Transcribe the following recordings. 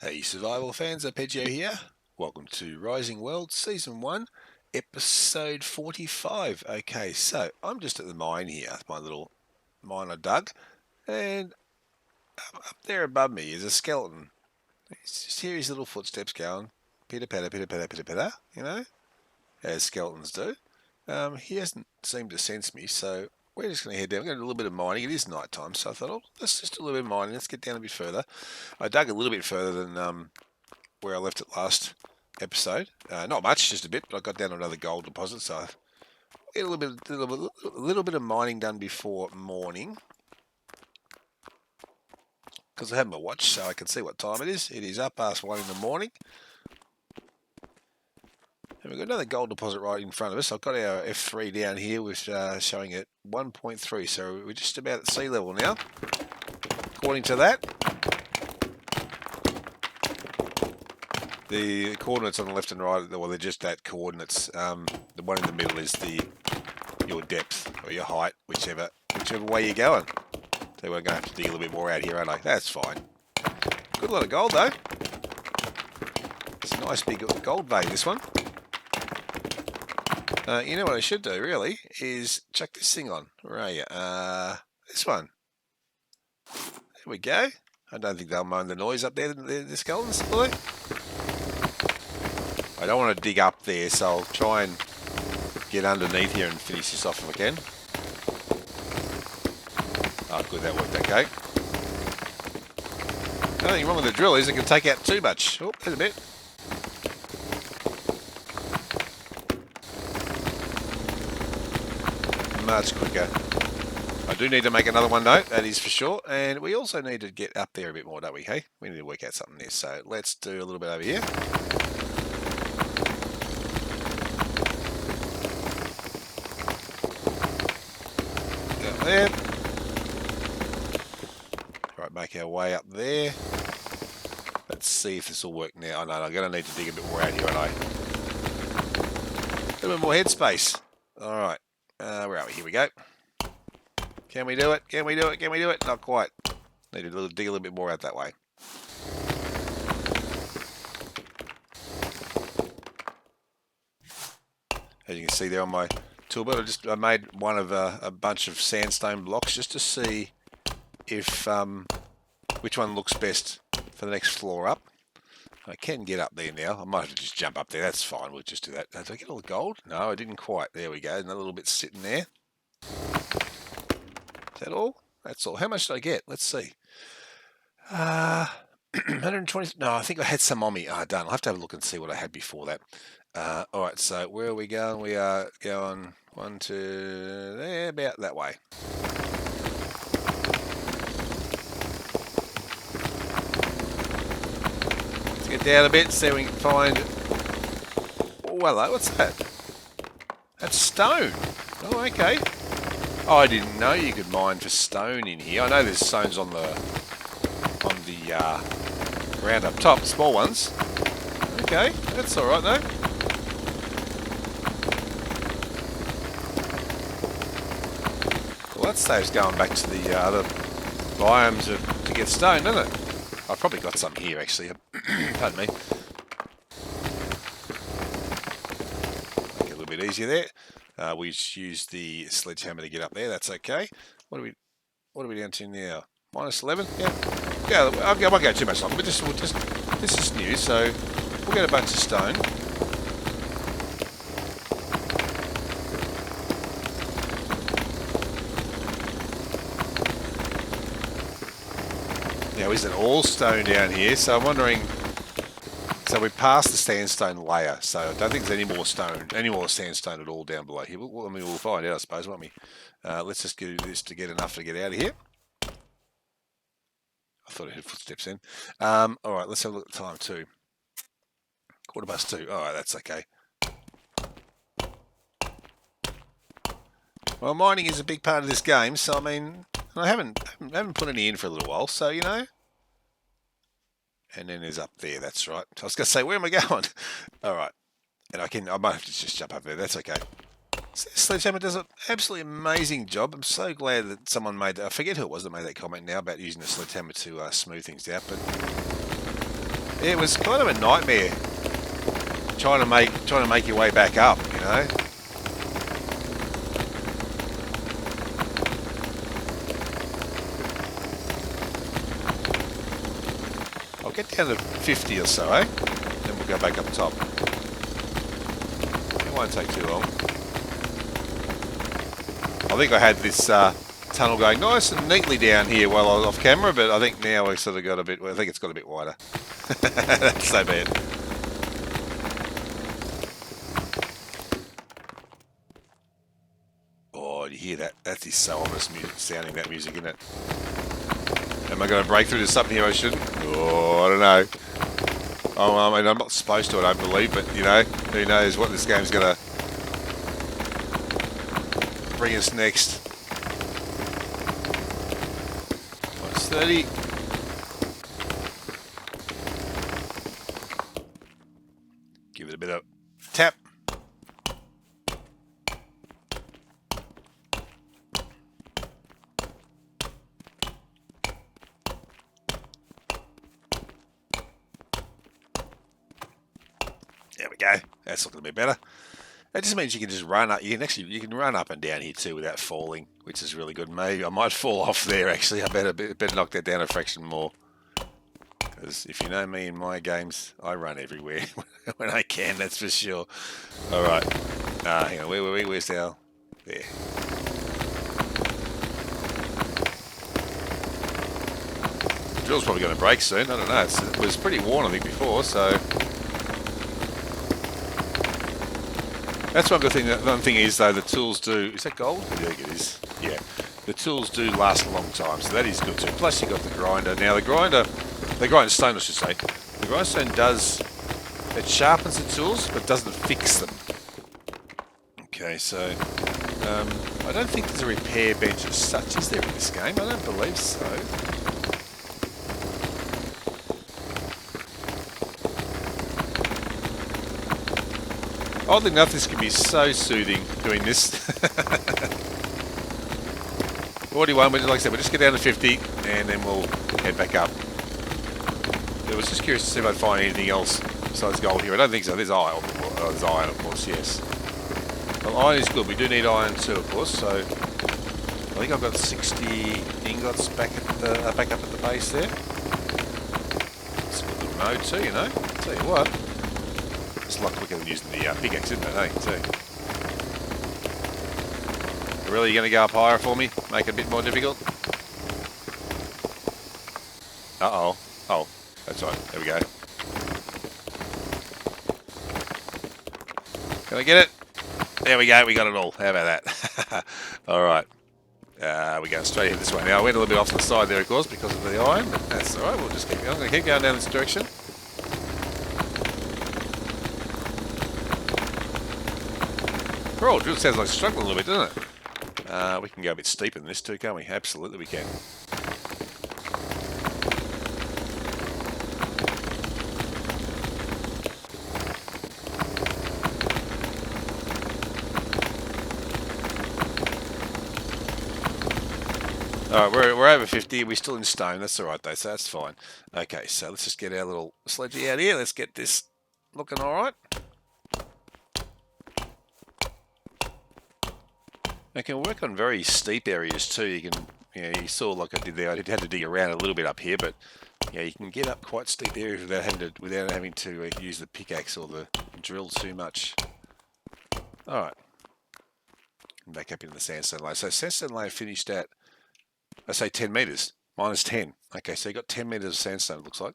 Hey survival fans, Arpeggio here. Welcome to Rising World Season 1, Episode 45. Okay, so I'm just at the mine here, my little mine I dug, and up there above me is a skeleton. He's just hear his little footsteps going, pitter patter, pitter patter, pitter patter, as skeletons do. He hasn't seemed to sense me, so we're just going to head down. We're going to do a little bit of mining. It is night time, so I thought, let's just do a little bit of mining. Let's get down a bit further. I dug a little bit further than where I left it last episode. Not much, just a bit, but I got down to another gold deposit, so I get a little bit of mining done before morning. Because I have my watch, so I can see what time it is. It is up past 1 in the morning. And we've got another gold deposit right in front of us. I've got our F3 down here with showing it 1.3, so we're just about at sea level now. According to that, the coordinates on the left and right, well, they're just that coordinates. The one in the middle is your depth or your height, whichever way you're going. So we're going to have to dig a little bit more out here, aren't I? That's fine. Good lot of gold, though. It's a nice big gold vein, this one. You know what I should do, really, is chuck this thing on. Where are you? This one. There we go. I don't think they'll mind the noise up there, the skeletons, will they? I don't want to dig up there, so I'll try and get underneath here and finish this off if I can. Oh, good, that worked okay. Nothing wrong with the drill is it can take out too much. Oh, there's a bit. Much quicker. I do need to make another one though, that is for sure. And we also need to get up there a bit more, don't we? Hey, we need to work out something there. So let's do a little bit over here. Go there. Right, make our way up there. Let's see if this will work now. Oh no, I'm going to need to dig a bit more out here, aren't I? A little bit more headspace. All right. Where are we? Here we go. Can we do it? Can we do it? Can we do it? Not quite. Need to dig a little bit more out that way. As you can see there on my toolbelt, I made one of a bunch of sandstone blocks just to see if which one looks best for the next floor up. I can get up there now. I might have to just jump up there. That's fine. We'll just do that. Did I get all the gold? No, I didn't quite. There we go. Another little bit sitting there. Is that all? That's all. How much did I get? Let's see. 120. No, I think I had some on me. Oh, done. I'll have to have a look and see what I had before that. All right, so where are we going? We are going 1, 2, there, about that way. Get down a bit, see if we can find. Oh, hello, what's that? That's stone. Oh, okay. Oh, I didn't know you could mine for stone in here. I know there's stones on the ground up top, small ones. Okay, that's all right though. Well, that saves going back to the other biomes to get stone, doesn't it? I've probably got some here actually. Pardon me. Make it a little bit easier there. We just use the sledgehammer to get up there. That's okay. What are we down to now? -11. Yeah. I won't go too much longer. But this is new, so we'll get a bunch of stone. Now, is it all stone down here? So I'm wondering. So we're past the sandstone layer, so I don't think there's any more sandstone at all down below here. We'll find out, I suppose, won't we? Let's just do this to get enough to get out of here. I thought I heard footsteps in. All right, let's have a look at the time too. 2:15. All right, that's okay. Well, mining is a big part of this game, so I mean, I haven't put any in for a little while, so you know. And then there's up there. That's right. I was going to say, where am I going? All right, and I might have to just jump up there. That's okay. Sledgehammer does an absolutely amazing job. I'm so glad that someone made that. I forget who it was that made that comment now about using the sledgehammer to smooth things out, but It was kind of a nightmare trying to make your way back up, you know. I'll get down to 50 or so, eh? Then we'll go back up top. It won't take too long. I think I had this tunnel going nice and neatly down here while I was off camera, but I think now we've sort of got a bit. Well, I think it's got a bit wider. That's so bad. Oh, you hear that? That is so ominous music, sounding, that music, isn't it? Am I going to break through to something here I shouldn't? Oh, I don't know. Oh, I mean, I'm not supposed to, I don't believe, but, you know, who knows what this game's going to bring us next. 30. Give it a bit of tap. There we go. That's looking a bit better. That just means you can just run up. You can run up and down here too without falling, which is really good. Maybe I might fall off there actually. I better knock that down a fraction more. Because if you know me in my games, I run everywhere when I can. That's for sure. All right. Hang on. Where's our? There. The drill's probably going to break soon. I don't know. It was pretty worn I think before, so. That's one good thing. The other thing is, though, the tools do... Is that gold? I think it is. Yeah. The tools do last a long time, so that is good too. Plus, you've got the grinder. Now, the grindstone, I should say. The grindstone does... It sharpens the tools, but doesn't fix them. Okay, so... I don't think there's a repair bench as such, is there, in this game? I don't believe so. Oddly enough, this can be so soothing doing this. 41, like I said, we'll just get down to 50 and then we'll head back up. I was just curious to see if I'd find anything else besides gold here. I don't think so. There's iron, of course, yes. Well, iron is good. We do need iron too, of course, so I think I've got 60 ingots back up at the base there. It's a good little node too, you know. Tell you what. It's a lot quicker than using the pickaxe, isn't it, hey, too? Really, you're going to go up higher for me? Make it a bit more difficult? Uh-oh. Oh, that's right. There we go. Can I get it? There we go. We got it all. How about that? All right. We're going straight in this way now. I went a little bit off to the side there, of course, because of the iron, but that's all right. We'll just keep going. I'm going to keep going down this direction. Oh, drill sounds like it's struggling a little bit, doesn't it? We can go a bit steeper than this too, can't we? Absolutely we can. Alright, we're over 50, we're still in stone, that's alright though, so that's fine. Okay, so let's just get our little sledgy out here, let's get this looking alright. I can work on very steep areas too. You can, you saw like I did there. I had to dig around a little bit up here, but yeah, you can get up quite steep areas without having to use the pickaxe or the drill too much. All right, back up into the sandstone layer. So sandstone layer finished at, I say 10 meters, minus 10. Okay, so you got 10 meters of sandstone. It looks like.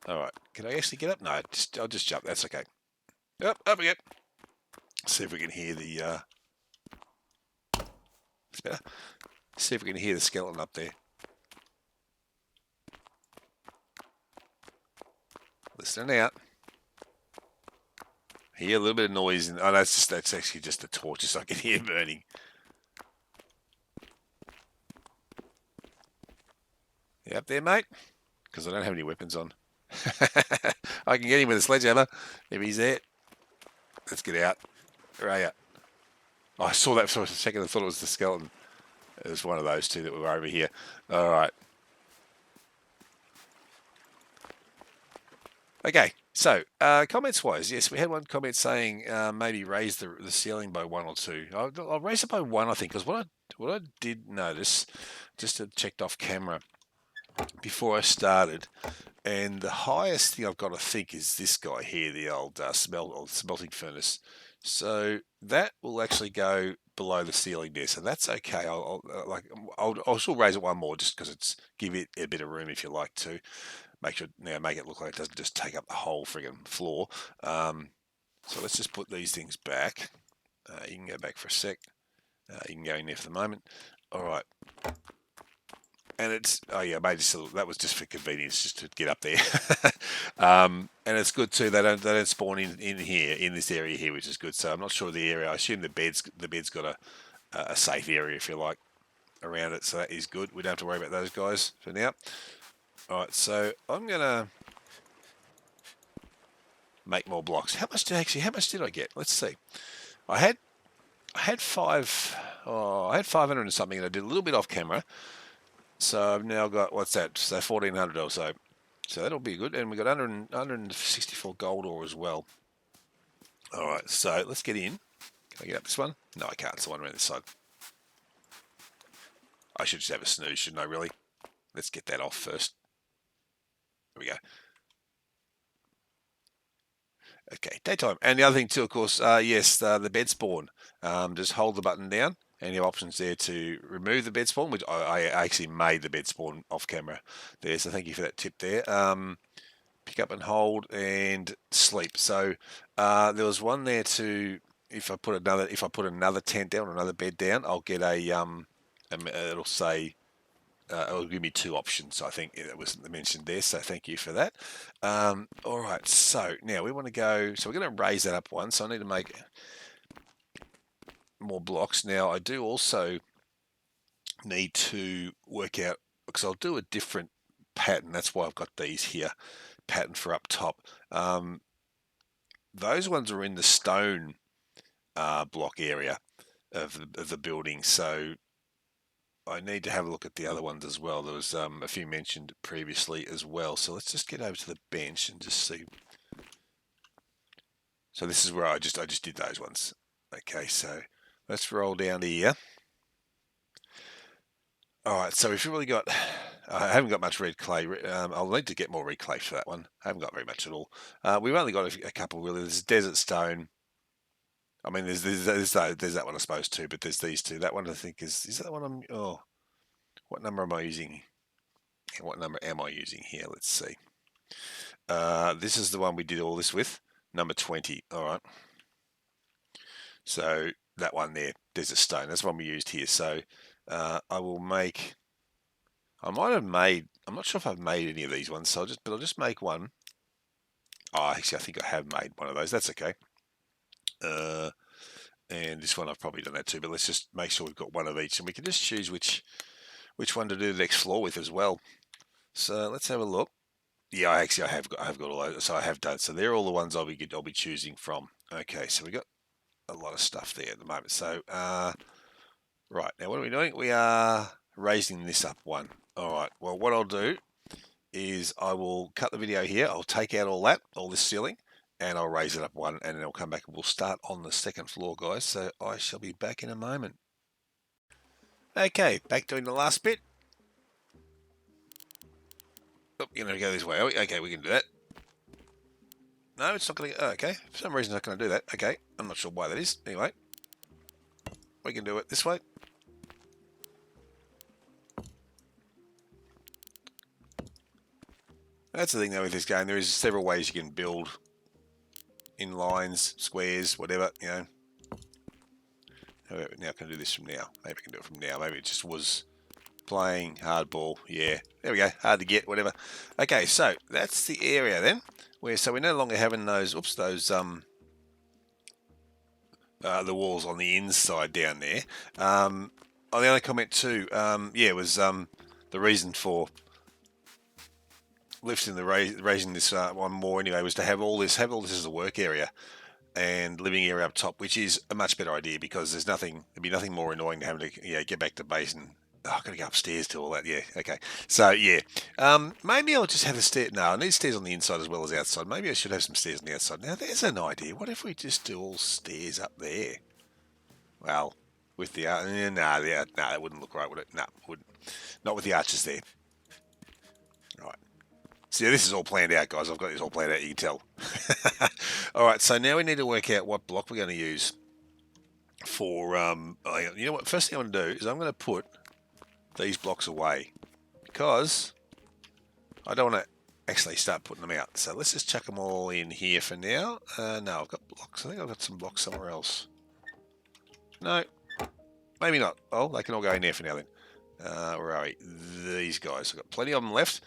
All right, can I actually get up? No, I'll just jump. That's okay. Yep, up we go. See if we can hear the. It's better. See if we can hear the skeleton up there. Listening out. Hear a little bit of noise. Oh, that's actually just the torches I can hear burning. You up there, mate? Because I don't have any weapons on. I can get him with a sledgehammer if he's there. Let's get out. Where are you? Oh, I saw that for a second. I thought it was the skeleton. It was one of those two that were over here. All right. Okay, so comments wise, yes, we had one comment saying maybe raise the ceiling by 1 or 2. I'll raise it by 1, I think, because what I did notice, just checked off camera before I started, and the highest thing I've got to think is this guy here, the old smelting furnace. So that will actually go below the ceiling there, so that's okay. I'll still raise it 1 more just because it's give it a bit of room if you like to. Make it look like it doesn't just take up the whole friggin' floor. So let's just put these things back. You can go back for a sec. You can go in there for the moment. All right. And it's, oh yeah, maybe that was just for convenience, just to get up there. And it's good too. They don't spawn in here, in this area here, which is good. So I'm not sure of the area. I assume the bed's got a safe area, if you like, around it. So that is good. We don't have to worry about those guys for now. All right. So I'm gonna make more blocks. How much did I get? Let's see. I had 500 and something, and I did a little bit off camera. So I've now got, what's that? So 1,400 or so. So that'll be good. And we got 164 gold ore as well. All right, so let's get in. Can I get up this one? No, I can't. It's the one around this side. I should just have a snooze, shouldn't I, really? Let's get that off first. There we go. Okay, daytime. And the other thing too, of course, yes, the bed spawn. Just hold the button down, and you have options there to remove the bed spawn, which I actually made the bed spawn off camera there, so thank you for that tip there. Pick up and hold and sleep. So there was one there to, if I put another tent down or another bed down, I'll get it'll say, it'll give me 2 options. I think it was mentioned there, so thank you for that. All right, so now we want to go, so we're going to raise that up 1, so I need to make more blocks. Now I do also need to work out, because I'll do a different pattern, that's why I've got these here, pattern for up top. Those ones are in the stone block area of the building, so I need to have a look at the other ones as well. There was a few mentioned previously as well. So let's just get over to the bench and just see. So this is where I just did those ones. Okay, so let's roll down here. All right, so we've really got, I haven't got much red clay. I'll need to get more red clay for that one. I haven't got very much at all. We've only got a couple really. There's desert stone. I mean, there's that one I suppose too, but there's these 2. That one I think is that one what number am I using? And what number am I using here? Let's see. This is the one we did all this with, number 20. All right. So that one there, there's a stone. That's the one we used here. So I might have made, I'm not sure if I've made any of these ones, so I'll just make one. Oh, actually, I think I have made one of those. That's okay. And this one I've probably done that too, but let's just make sure we've got one of each, and we can just choose which one to do the next floor with as well. So let's have a look. Yeah, I have got all those. So I have done. So they're all the ones I'll be choosing from. Okay, so we got a lot of stuff there at the moment. So right now, what are we doing? We are raising this up 1. All right. Well, what I'll do is I will cut the video here. I'll take out all this ceiling, and I'll raise it up 1, and then I'll come back and we'll start on the 2nd floor, guys. So I shall be back in a moment. Okay, back doing the last bit. Oh, you're going to go this way, are we? Okay, we can do that. No, it's not going to. Oh, okay, for some reason, it's not going to do that. Okay, I'm not sure why that is. Anyway, we can do it this way. That's the thing, though, with this game. There is several ways you can build in lines, squares, whatever, you know. Now I can do this from now. Maybe I can do it from now. Maybe it just was playing hardball. Yeah, there we go. Hard to get, whatever. Okay, so that's the area then. So we're no longer having those. Oops, those the walls on the inside down there. On the other comment too. Yeah, was the reason for lifting raising this one more anyway was to have all this as a work area and living area up top, which is a much better idea because there'd be nothing more annoying than having to get back to base and Oh, I've got to go upstairs to all that. Yeah, okay. So, yeah. Maybe I'll just have the stairs. No, I need stairs on the inside as well as outside. Maybe I should have some stairs on the outside. Now, there's an idea. What if we just do all stairs up there? Well, with the... no, it wouldn't look right, would it? No, it wouldn't. Not with the arches there. Right. See, this is all planned out, guys. I've got this all planned out, you can tell. All right, so now we need to work out what block we're going to use for... you know what? First thing I'm going to do is I'm going to put these blocks away because I don't want to actually start putting them out. So let's just chuck them all in here for now. No, I've got blocks. I think I've got some blocks somewhere else. No, maybe not. Oh, they can all go in there for now then. Where are we? These guys. I've got plenty of them left.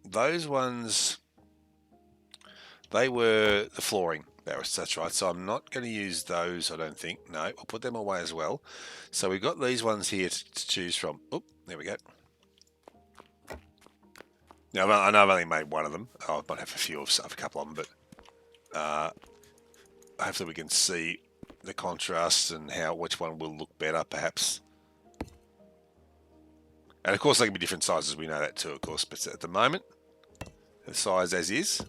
Those ones, they were the flooring. That's right. So I'm not going to use those, I don't think. No, I'll put them away as well. So we've got these ones here to choose from. Oh, there we go. Now, I know I've only made one of them. I might have a couple of them, but hopefully we can see the contrast and which one will look better, perhaps. And of course, they can be different sizes. We know that too, of course. But at the moment, the size as is.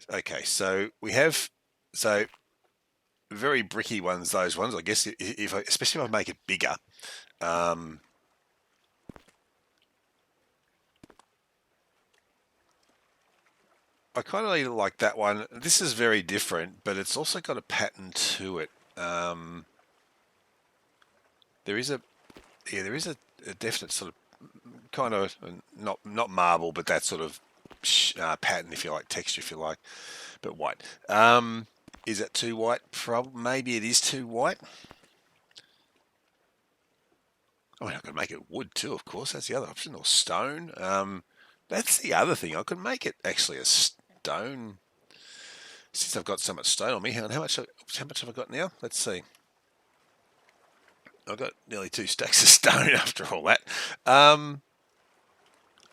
Okay, so we have very bricky ones. Those ones, I guess, especially if I make it bigger. I kind of like that one. This is very different, but it's also got a pattern to it. There is a definite sort of kind of not marble, but that sort of pattern, if you like, texture, if you like, but white. Is it too white? Maybe it is too white. I mean, I could make it wood too, of course. That's the other option, or stone. That's the other thing. I could make it actually a stone. Since I've got so much stone on me, how much have I got now? Let's see. I've got nearly 2 stacks of stone after all that.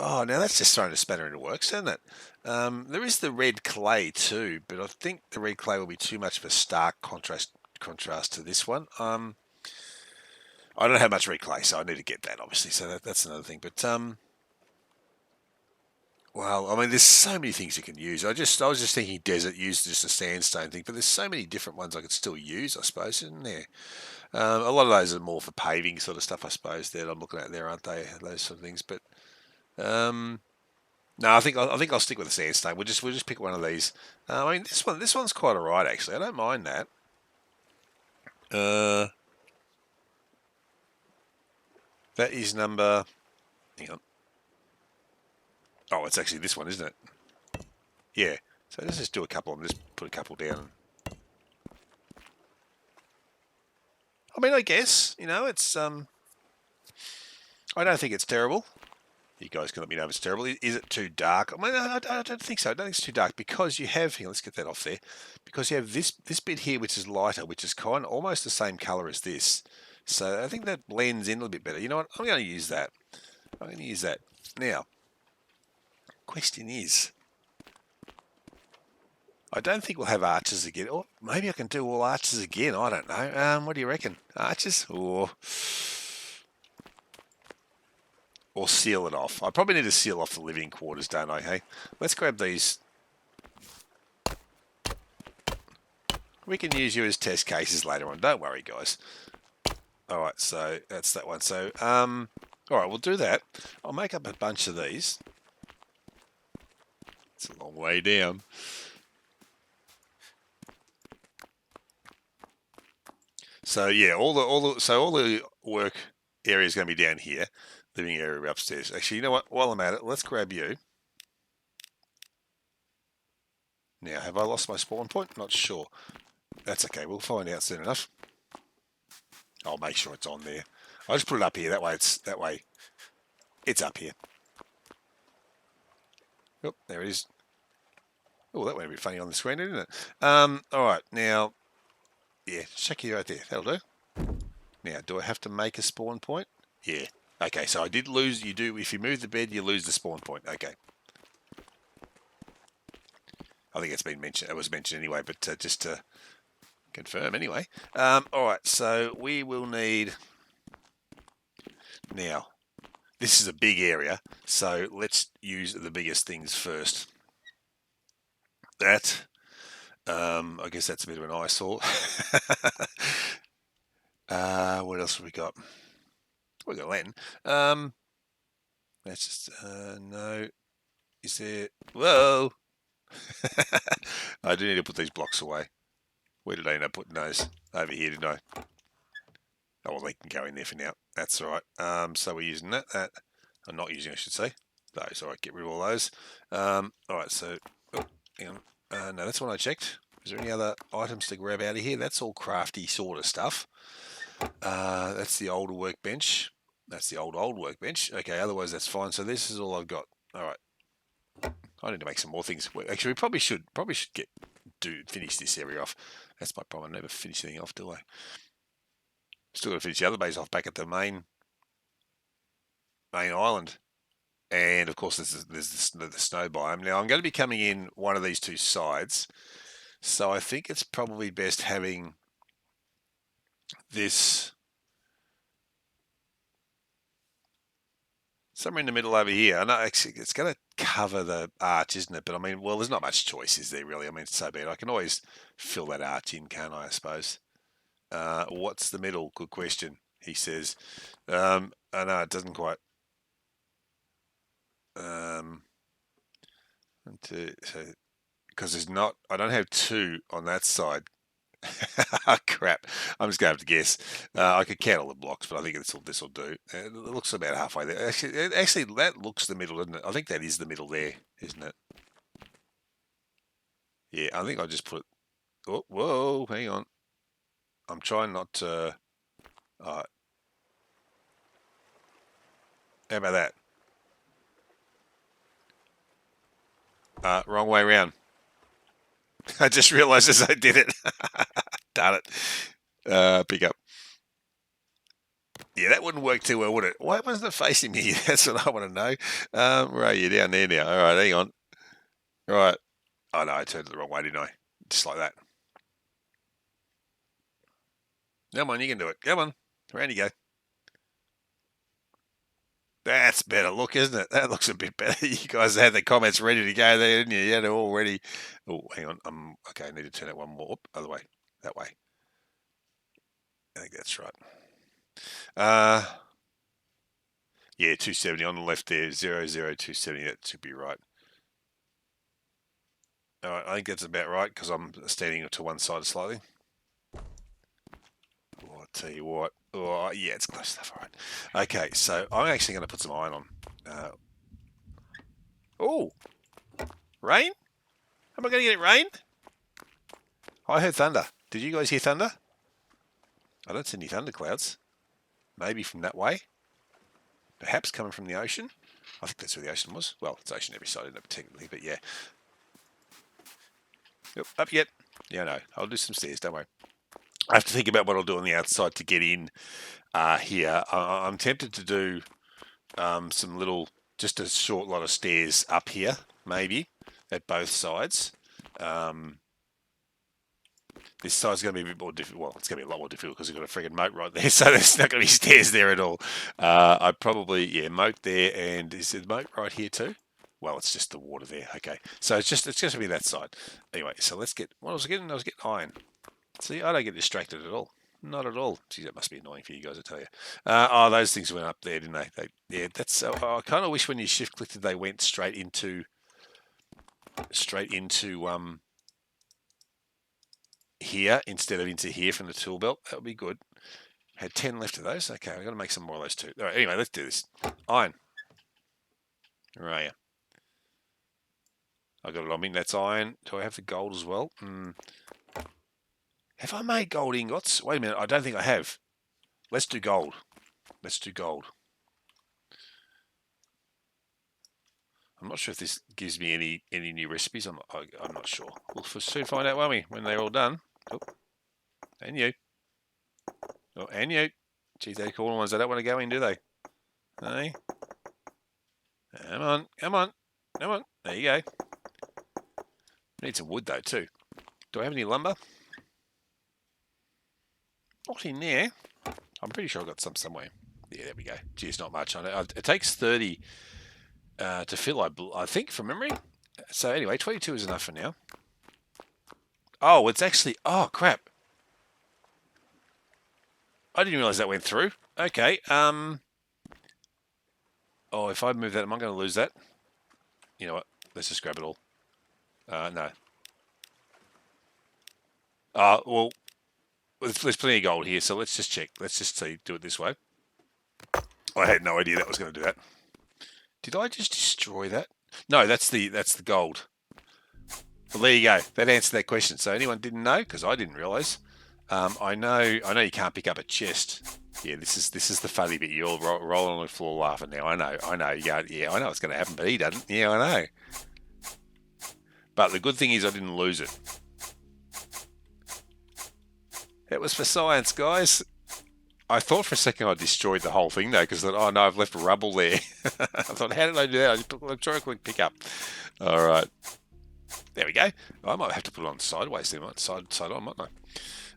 Oh, now that's just throwing a spanner into works, isn't it? There is the red clay too, but I think the red clay will be too much of a stark contrast to this one. I don't have much red clay, so I need to get that, obviously. So that's another thing. But well, I mean, there's so many things you can use. I was just thinking desert, use just a sandstone thing, but there's so many different ones I could still use, I suppose, isn't there? A lot of those are more for paving sort of stuff, I suppose. That I'm looking at there, aren't they? Those sort of things, but. No, I think I'll stick with the sandstone. We'll just pick one of these. I mean, this one's quite alright actually. I don't mind that. That is number. Hang on. Oh, it's actually this one, isn't it? Yeah. So let's just do a couple of them. Just put a couple down. I mean, I guess it's. I don't think it's terrible. You guys can let me know if it's terrible. Is it too dark? I mean, I don't think so. I don't think it's too dark because you have, let's get that off there, because you have this bit here which is lighter, which is kind of almost the same colour as this. So I think that blends in a little bit better. You know what? I'm going to use that. I'm going to use that. Now, question is, I don't think we'll have arches again. Or maybe I can do all arches again. I don't know. What do you reckon? Arches? Or seal it off. I probably need to seal off the living quarters, don't I? Hey, let's grab these. We can use you as test cases later on. Don't worry, guys. All right, so that's that one. So, all right, we'll do that. I'll make up a bunch of these. It's a long way down. So yeah, all the work area is going to be down here. Living area upstairs. Actually, you know what? While I'm at it, let's grab you. Now, have I lost my spawn point? Not sure. That's okay. We'll find out soon enough. I'll make sure it's on there. I'll just put it up here. That way it's up here. Oh, there it is. Oh, that went a bit funny on the screen, didn't it? All right. Now, yeah, check you right there. That'll do. Now, do I have to make a spawn point? Yeah. Okay, so I did lose. If you move the bed, you lose the spawn point. Okay. I think it's been mentioned. It was mentioned anyway, but just to confirm anyway. All right, so we will need now. This is a big area, so let's use the biggest things first. That, I guess that's a bit of an eyesore. What else have we got? We got Latin. That's just no. Is there? Whoa! I do need to put these blocks away. Where did I end up putting those? Over here, didn't I? Oh, well, they can go in there for now. That's all right. So we're using that. I'm not using, I should say. Those. All right, get rid of all those. All right, so, oh, hang on. No, that's one I checked. Is there any other items to grab out of here? That's all crafty sort of stuff. That's the older workbench. That's the old workbench. Okay, otherwise that's fine. So this is all I've got. All right. I need to make some more things. Actually, we probably should finish this area off. That's my problem. I never finish anything off, do I? Still got to finish the other base off back at the main island. And of course, there's the snow biome. Now I'm going to be coming in one of these two sides, so I think it's probably best having this somewhere in the middle over here. I know actually it's going to cover the arch, isn't it? But I mean, well, there's not much choice, is there really? I mean, it's so bad. I can always fill that arch in, can't I suppose? What's the middle? Good question, he says. I know it doesn't quite. Because there's not, I don't have two on that side. Oh, crap. I'm just going to have to guess. I could count all the blocks, but I think this will do. It looks about halfway there. Actually, that looks the middle, doesn't it? I think that is the middle there, isn't it? Yeah, I think I just put. Oh, whoa, hang on. I'm trying not to. All right. How about that? Wrong way around. I just realised as I did it. Darn it. Pick up. Yeah, that wouldn't work too well, would it? Why wasn't it facing me? That's what I want to know. Where are you? Down there now. All right, hang on. All right. Oh, no, I turned it the wrong way, didn't I? Just like that. Come on, you can do it. Come on. Around you go. That's better look, isn't it? That looks a bit better. You guys had the comments ready to go there, didn't you? You had it all ready. Oh, hang on. Okay, I need to turn it one more. Oop, other way. That way. I think that's right. Yeah, 270 on the left there. 00270. That should be right. All right, I think that's about right because I'm standing to one side slightly. Oh, I'll tell you what. Oh, yeah, it's close enough. All right. Okay, so I'm actually going to put some iron on. Oh, rain? Am I going to get it rain? I heard thunder. Did you guys hear thunder? I don't see any thunderclouds. Maybe from that way. Perhaps coming from the ocean. I think that's where the ocean was. Well, it's ocean every side, isn't it, technically, but yeah. Yep, up yet. Yeah, no. I'll do some stairs, don't worry. I have to think about what I'll do on the outside to get in here. I'm tempted to do some little, just a short lot of stairs up here, maybe, at both sides. This side's going to be a bit more difficult. Well, it's going to be a lot more difficult because we've got a friggin' moat right there, so there's not going to be stairs there at all. I'd probably, yeah, moat there, and is the moat right here too? Well, it's just the water there. Okay, so it's just going to be that side. Anyway, so let's get. What was I getting? I was getting iron. See, I don't get distracted at all. Not at all. Geez, that must be annoying for you guys, I tell you. Oh, those things went up there, didn't they? Yeah, that's. I kind of wish when you shift clicked, they went straight into here instead of into here from the tool belt. That would be good. Had 10 left of those. Okay, I've got to make some more of those too. All right, anyway, let's do this. Iron. Where are you? I got it on me. That's iron. Do I have the gold as well? Have I made gold ingots? Wait a minute. I don't think I have. Let's do gold. Let's do gold. I'm not sure if this gives me any new recipes. I'm not sure. We'll soon find out, won't we? When they're all done. Oh, and you. Oh, and you. Geez, they're cool ones. They don't want to go in, do they? Hey. Come on. Come on. Come on. There you go. I need some wood though too. Do I have any lumber? Not in there. I'm pretty sure I've got some somewhere. Yeah, there we go. Geez, not much on it. It takes 30 to fill, I think, from memory. So anyway, 22 is enough for now. Oh, it's actually... Oh, crap. I didn't realise that went through. Okay. Oh, if I move that, am I going to lose that? You know what? Let's just grab it all. No. Well, there's plenty of gold here, so let's just check. Let's just see. Do it this way. I had no idea that was going to do that. Did I just destroy that? No, that's the gold. Well, there you go. That answered that question. So anyone didn't know, because I didn't realise. I know you can't pick up a chest. Yeah, this is the funny bit. You're all rolling on the floor laughing now. I know. Yeah, I know what's going to happen, but he doesn't. Yeah, I know. But the good thing is I didn't lose it. It was for science, guys. I thought for a second I destroyed the whole thing, though, because I thought, oh no, I've left rubble there. I thought, how did I do that? I just try a quick pick up. All right. There we go. I might have to put it on sideways there, side on, mightn't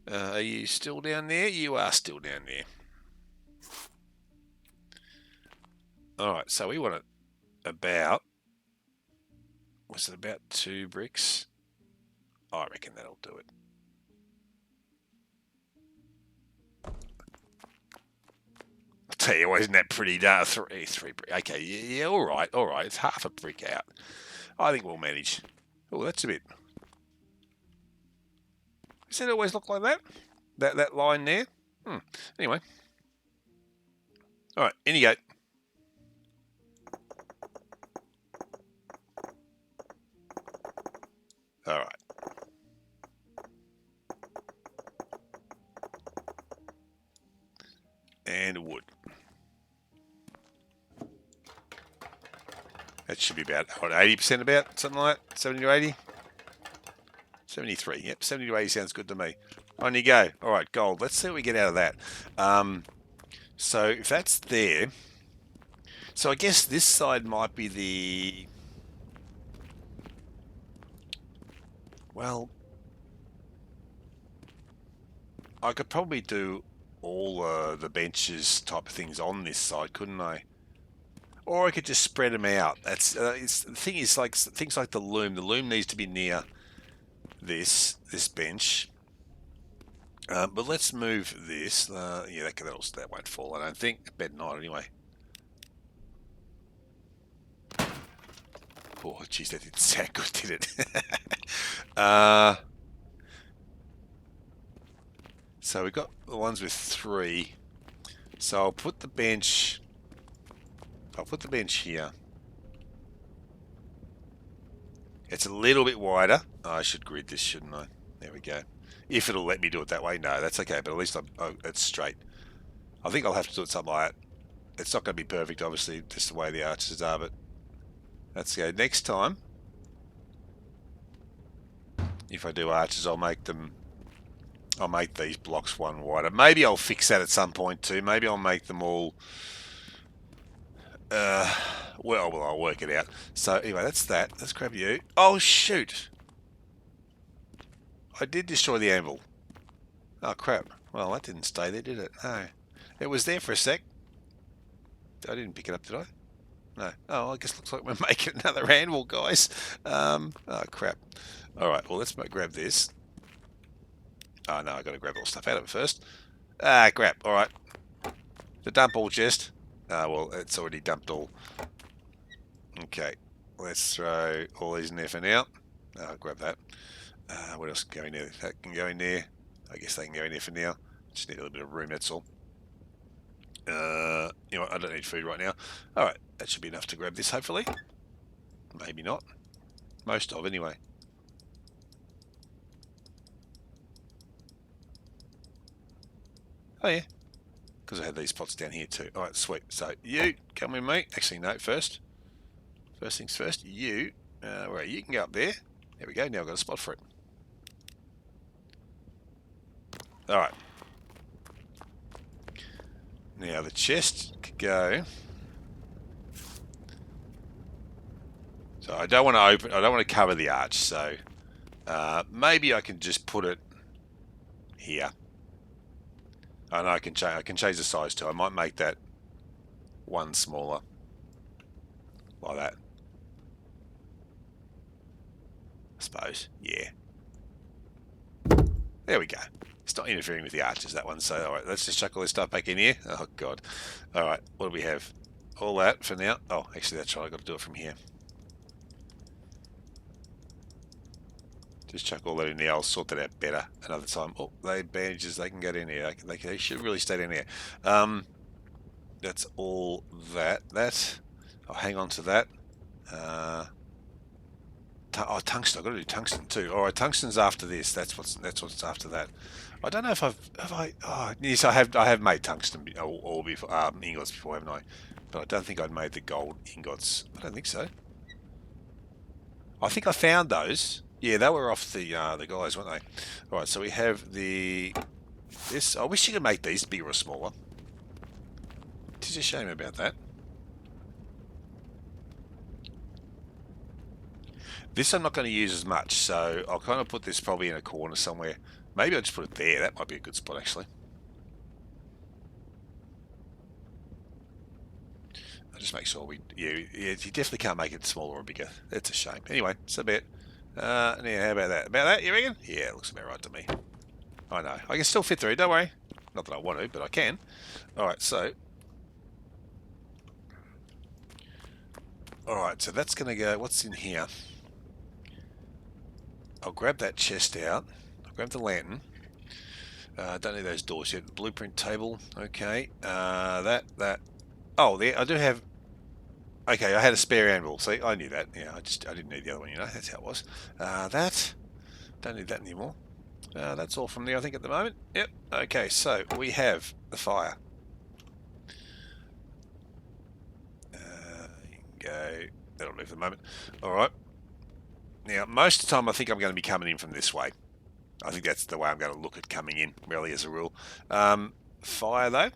I? Are you still down there? You are still down there. All right, so we want it about... Was it about 2 bricks? I reckon that'll do it. I'll tell you what, isn't that pretty? Three brick. Okay, yeah, all right. It's half a brick out. I think we'll manage. Oh, that's a bit... Does it always look like that? That line there? Anyway. All right, in you go. All right. And wood. That should be about, what, 80% about? Something like that? 70 to 80? 73. Yep, 70 to 80 sounds good to me. On you go. All right, gold. Let's see what we get out of that. So if that's there... So I guess this side might be the... Well... I could probably do all the benches type of things on this side, couldn't I? Or I could just spread them out. That's the thing is, like things like the loom. The loom needs to be near this bench. But let's move this. Yeah, that won't fall. I don't think. Better not anyway. Oh, jeez, that didn't sound good, did it? So we've got the ones with 3. So I'll put the bench. I'll put the bench here. It's a little bit wider. Oh, I should grid this, shouldn't I? There we go. If it'll let me do it that way. No, that's okay, but at least it's straight. I think I'll have to do it something like that. It's not going to be perfect, obviously, just the way the arches are, but let's go. Next time, if I do arches, I'll make these blocks one wider. Maybe I'll fix that at some point too. Maybe I'll make them all... well, I'll work it out. So anyway, that's that. Let's grab you. Oh, shoot. I did destroy the anvil. Oh, crap. Well, that didn't stay there, did it? No. It was there for a sec. I didn't pick it up, did I? No. Oh, I guess it looks like we're making another anvil, guys. Oh, crap. All right, well, let's grab this. Oh, no, I've got to grab all the stuff out of it first. Ah, crap. All right. The dump all chest. Well, it's already dumped all. Okay. Let's throw all these in there for now. I'll grab that. What else can go in there? That can go in there. I guess they can go in there for now. Just need a little bit of room, that's all. You know what? I don't need food right now. All right. That should be enough to grab this, hopefully. Maybe not. Most of, anyway. Oh, yeah. Because I had these pots down here too. All right, sweet. So you come with me. Actually, no. First things first. You, where are you? You can go up there. There we go. Now I've got a spot for it. All right. Now the chest could go. So I don't want to cover the arch. So Maybe I can just put it here. Oh no, I can change the size too. I might make that one smaller, like that. I suppose. Yeah. There we go. It's not interfering with the arches, that one. So, all right, let's just chuck all this stuff back in here. Oh God. All right, what do we have? All that for now. Oh, actually, that's right. I've got to do it from here. Just chuck all that in there. I'll sort that out better another time. Oh, they bandages, they can get in here. They should really stay in here. That's all that. I'll hang on to that. Oh, tungsten. I've got to do tungsten too. All right, tungsten's after this. That's what's after that. I don't know if have I. Oh, yes, I have made tungsten or before, ingots before, haven't I? But I don't think I'd made the gold ingots. I don't think so. I think I found those. Yeah, they were off the guys, weren't they? All right, so we have this. I wish you could make these bigger or smaller. It's a shame about that. This I'm not going to use as much, so I'll kind of put this probably in a corner somewhere. Maybe I'll just put it there. That might be a good spot, actually. I'll just make sure you definitely can't make it smaller or bigger. That's a shame. Anyway, so about now, how about that? About that, you reckon? Yeah, it looks about right to me. I know. I can still fit through, don't worry. Not that I want to, but I can. Alright, so... Alright, so that's going to go... What's in here? I'll grab that chest out. I'll grab the lantern. Don't need those doors yet. Blueprint table. Okay. That. Oh, there. I do have... Okay, I had a spare anvil. See, I knew that. Yeah, I didn't need the other one, you know. That's how it was. That. Don't need that anymore. That's all from there, I think, at the moment. Yep. Okay, so we have the fire. You can go... That'll do for the moment. Alright. Now, most of the time, I think I'm going to be coming in from this way. I think that's the way I'm going to look at coming in, really, as a rule. Fire, though.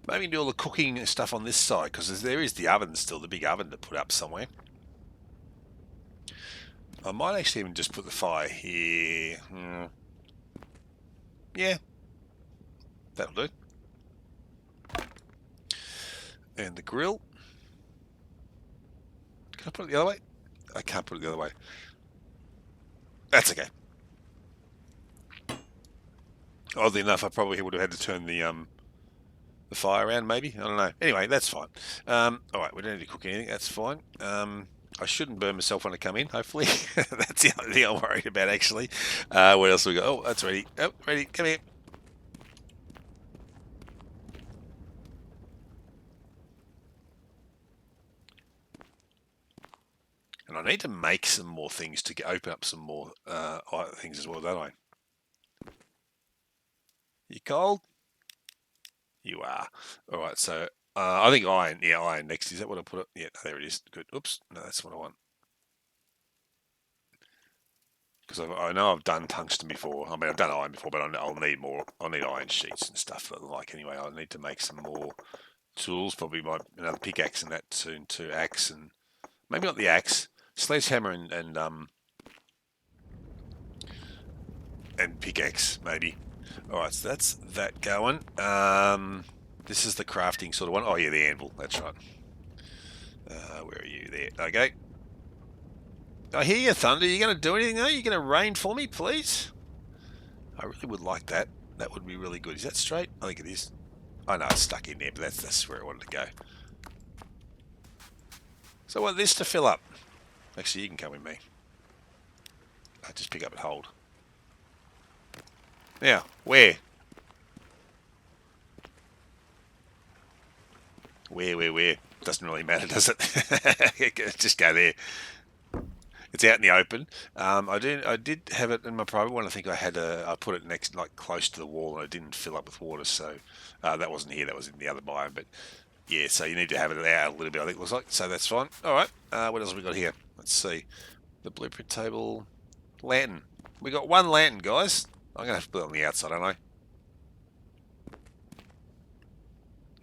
Maybe do all the cooking stuff on this side, because there is the oven still, the big oven to put up somewhere. I might actually even just put the fire here. Yeah. That'll do. And the grill. Can I put it the other way? I can't put it the other way. That's okay. Oddly enough, I probably would have had to turn the fire around, maybe. I don't know. Anyway, that's fine. All right, we don't need to cook anything. That's fine. I shouldn't burn myself when I come in, hopefully. That's the only thing I'm worried about, actually. What else we got? Oh, that's ready. Oh, ready. Come here. And I need to make some more things to open up some more things as well, don't I? You cold? You are. All right, so I think iron. Yeah, iron next. Is that what I put it? Yeah, there it is. Good. Oops. No, that's what I want. Because I know I've done tungsten before. I mean, I've done iron before, but I'll need more. I'll need iron sheets and stuff like anyway. I'll need to make some more tools. Probably another pickaxe and that soon too. Axe and maybe not the axe. Sledgehammer and pickaxe maybe. All right, so that's that going. This is the crafting sort of one. Oh yeah, the anvil. That's right. Where are you? There. Okay. I hear you, Thunder. Are you going to do anything, though? Are you going to rain for me, please? I really would like that. That would be really good. Is that straight? I think it is. I know it's stuck in there, but that's where I wanted to go. So I want this to fill up. Actually, you can come with me. I'll just pick up and hold. Now, where? Where? Doesn't really matter, does it? Just go there. It's out in the open. I did have it in my private one. I think I put it next, like close to the wall, and it didn't fill up with water. So that wasn't here. That was in the other biome. But yeah, so you need to have it out a little bit. I think it looks like. So that's fine. All right. What else have we got here? Let's see. The blueprint table, lantern. We got one lantern, guys. I'm gonna have to put it on the outside, aren't I?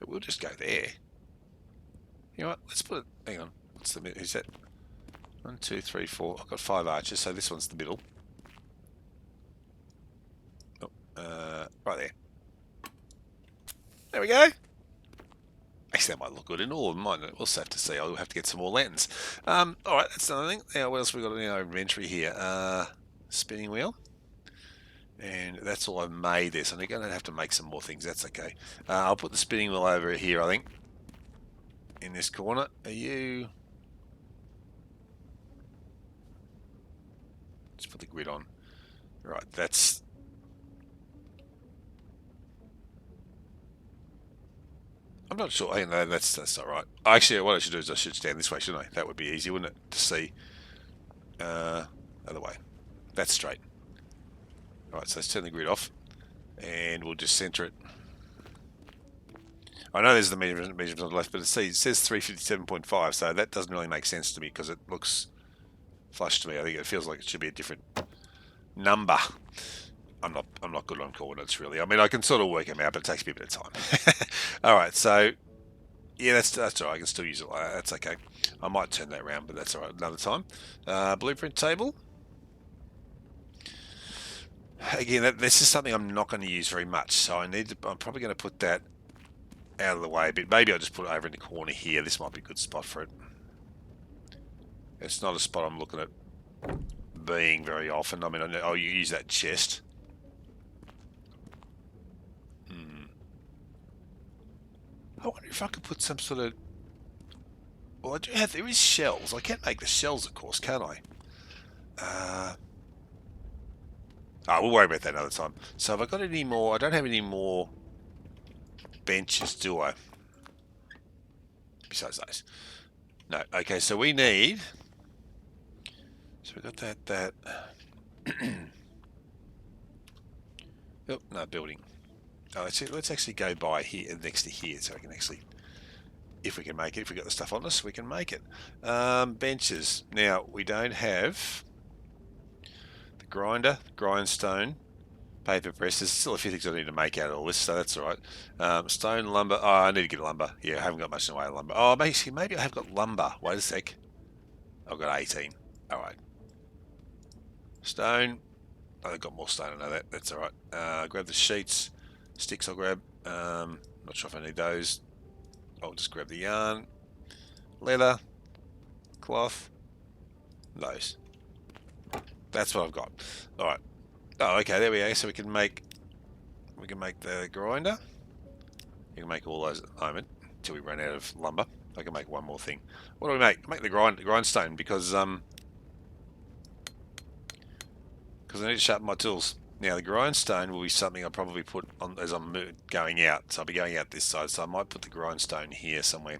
We'll just go there. You know what? Let's put it. Hang on. What's the? Who's that? 1, 2, 3, 4. I've got 5 archers, so this one's the middle. Oh, right there. There we go. Actually, that might look good in all of them, mightn't it? We'll also have to see. I'll have to get some more lanterns. Alright, that's another thing. Now, what else have we got in our inventory here? Spinning wheel. And that's all I've made there, so I'm going to have to make some more things. That's okay. I'll put the spinning wheel over here, I think. In this corner. Are you... Let's put the grid on. Right, that's... I'm not sure. Hey, no, that's all right. Actually, what I should do is I should stand this way, shouldn't I? That would be easy, wouldn't it? To see. Other way. That's straight. All right, so let's turn the grid off, and we'll just center it. I know there's the measurements on the left, but it says 357.5, so that doesn't really make sense to me because it looks flush to me. I think it feels like it should be a different number. I'm not good on coordinates really. I mean, I can sort of work them out, but it takes me a bit of time. All right, so yeah, that's all right. I can still use it like that. That's okay. I might turn that around, but that's all right. Another time. Blueprint table. Again, this is something I'm not going to use very much, so I'm probably going to put that out of the way a bit. Maybe I'll just put it over in the corner here. This might be a good spot for it. It's not a spot I'm looking at being very often. I mean, I'll use that chest. I wonder if I could put some sort of... Well, I do have... There is shells. I can't make the shells, of course, can I? We'll worry about that another time. So have I got any more? I don't have any more benches, do I? Besides those. No. Okay, so we need... So we've got that... Oh, no, building. Oh, let's actually go by here, next to here, so I can actually... If we can make it, if we've got the stuff on us, we can make it. Benches. Now, we don't have... The grinder, grindstone, paper press. There's still a few things I need to make out of all this, so that's alright. Stone, lumber. Oh, I need to get lumber. Yeah, I haven't got much in the way of lumber. Oh, maybe I have got lumber. Wait a sec. I've got 18. Alright. Stone. Oh, I've got more stone. I know that. That's alright. Grab the sheets. Sticks I'll grab. Not sure if I need those. I'll just grab the yarn. Leather. Cloth. Those. That's what I've got. Alright. Oh, okay, there we go. So we can make the grinder. You can make all those at the moment until we run out of lumber. I can make one more thing. What do we make? Make the grindstone because I need to sharpen my tools. Now the grindstone will be something I'll probably put on as I'm going out. So I'll be going out this side. So I might put the grindstone here somewhere.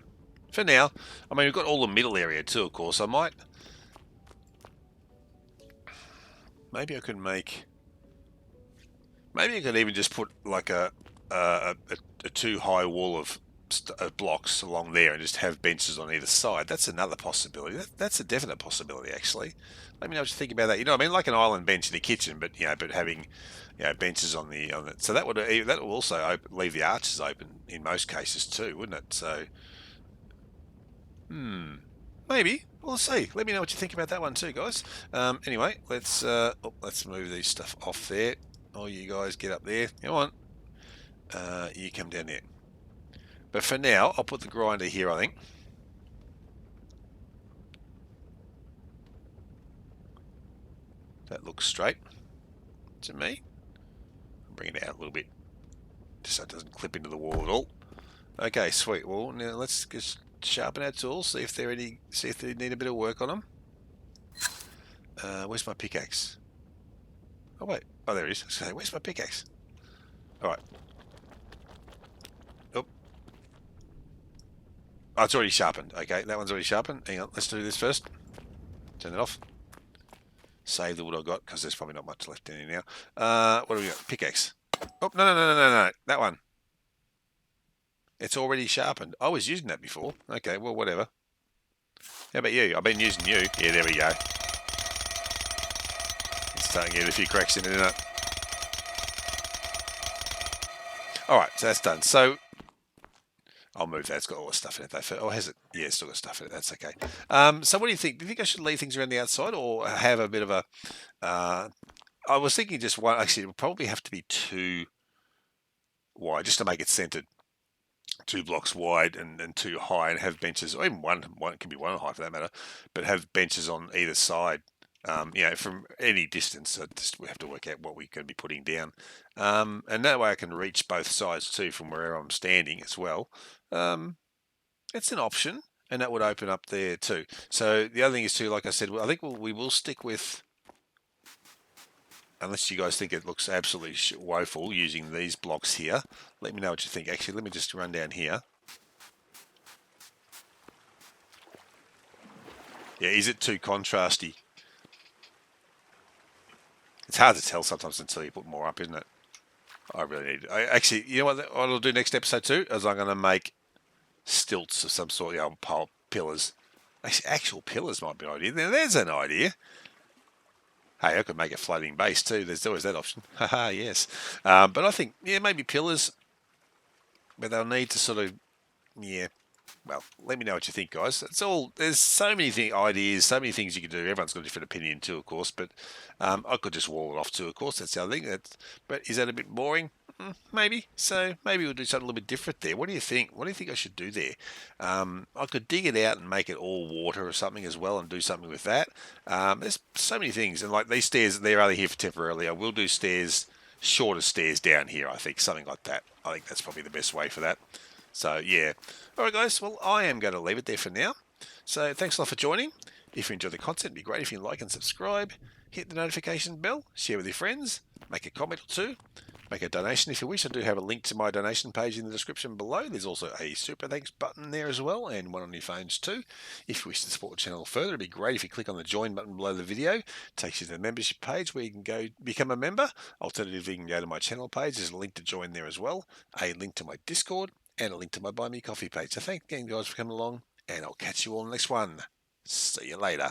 For now, I mean we've got all the middle area too, of course. I might. Maybe I could make. Maybe I could even just put like a too high wall of blocks along there and just have benches on either side. That's another possibility. That's a definite possibility, actually. Let me know what you think about that. You know, I mean, like an island bench in the kitchen, but but having benches on it. So that would also leave the arches open in most cases too, wouldn't it? So, maybe we'll see. Let me know what you think about that one too, guys. Anyway, let's move these stuff off there. Oh, you guys get up there. Come on. You come down there. But for now, I'll put the grinder here, I think. That looks straight to me. Bring it out a little bit, just so it doesn't clip into the wall at all. Okay, sweet. Well, now let's just sharpen our tools, see if they need a bit of work on them. Where's my pickaxe? Oh wait. Oh, there it is. Okay, where's my pickaxe? All right. Oh, it's already sharpened. Okay, that one's already sharpened. Hang on, let's do this first. Turn it off. Save the wood I've got, because there's probably not much left in here now. What do we got? Pickaxe. Oh, no. That one. It's already sharpened. I was using that before. Okay, well, whatever. How about you? I've been using you. Yeah, there we go. It's starting to get a few cracks in it, isn't it? Alright, so that's done. So, I'll move that. It's got all the stuff in it though. Oh, has it? Yeah, it's still got stuff in it. That's okay. So what do you think? Do you think I should leave things around the outside or have a bit of a... I was thinking just one. Actually, it would probably have to be 2 wide just to make it centered. 2 blocks wide and 2 high, and have benches, or even one can be 1 high for that matter, but have benches on either side. From any distance. Just we have to work out what we're going to be putting down, and that way I can reach both sides too from wherever I'm standing as well. It's an option, and that would open up there too. So the other thing is too, like I said, I think we will stick with. Unless you guys think it looks absolutely woeful using these blocks here. Let me know what you think. Actually, let me just run down here. Yeah, is it too contrasty? It's hard to tell sometimes until you put more up, isn't it? I really need... actually, you know what I'll do next episode too? Is I'm going to make stilts of some sort, pole pillars. Actual pillars might be an idea. There's an idea. Hey, I could make a floating base too. There's always that option. Haha, yes. But I think, maybe pillars, but they'll need to sort of, well, let me know what you think, guys. It's all... There's so many ideas, so many things you can do. Everyone's got a different opinion too, of course, but I could just wall it off too, of course. That's the other thing. But is that a bit boring? Maybe. So maybe we'll do something a little bit different there. What do you think? What do you think I should do there? I could dig it out and make it all water or something as well and do something with that. There's so many things. And like these stairs, they're only here for temporarily. I will do stairs, shorter stairs down here, I think. Something like that. I think that's probably the best way for that. So, yeah. All right, guys. Well, I am going to leave it there for now. So thanks a lot for joining. If you enjoy the content, it'd be great if you like and subscribe. Hit the notification bell. Share with your friends. Make a comment or two. Make a donation if you wish. I do have a link to my donation page in the description below. There's also a super thanks button there as well, and one on your phones too. If you wish to support the channel further, it'd be great if you click on the join button below the video. It takes you to the membership page where you can go become a member. Alternatively, you can go to my channel page. There's a link to join there as well, a link to my Discord, and a link to my Buy Me Coffee page. So thanks again, guys, for coming along, and I'll catch you all in the next one. See you later.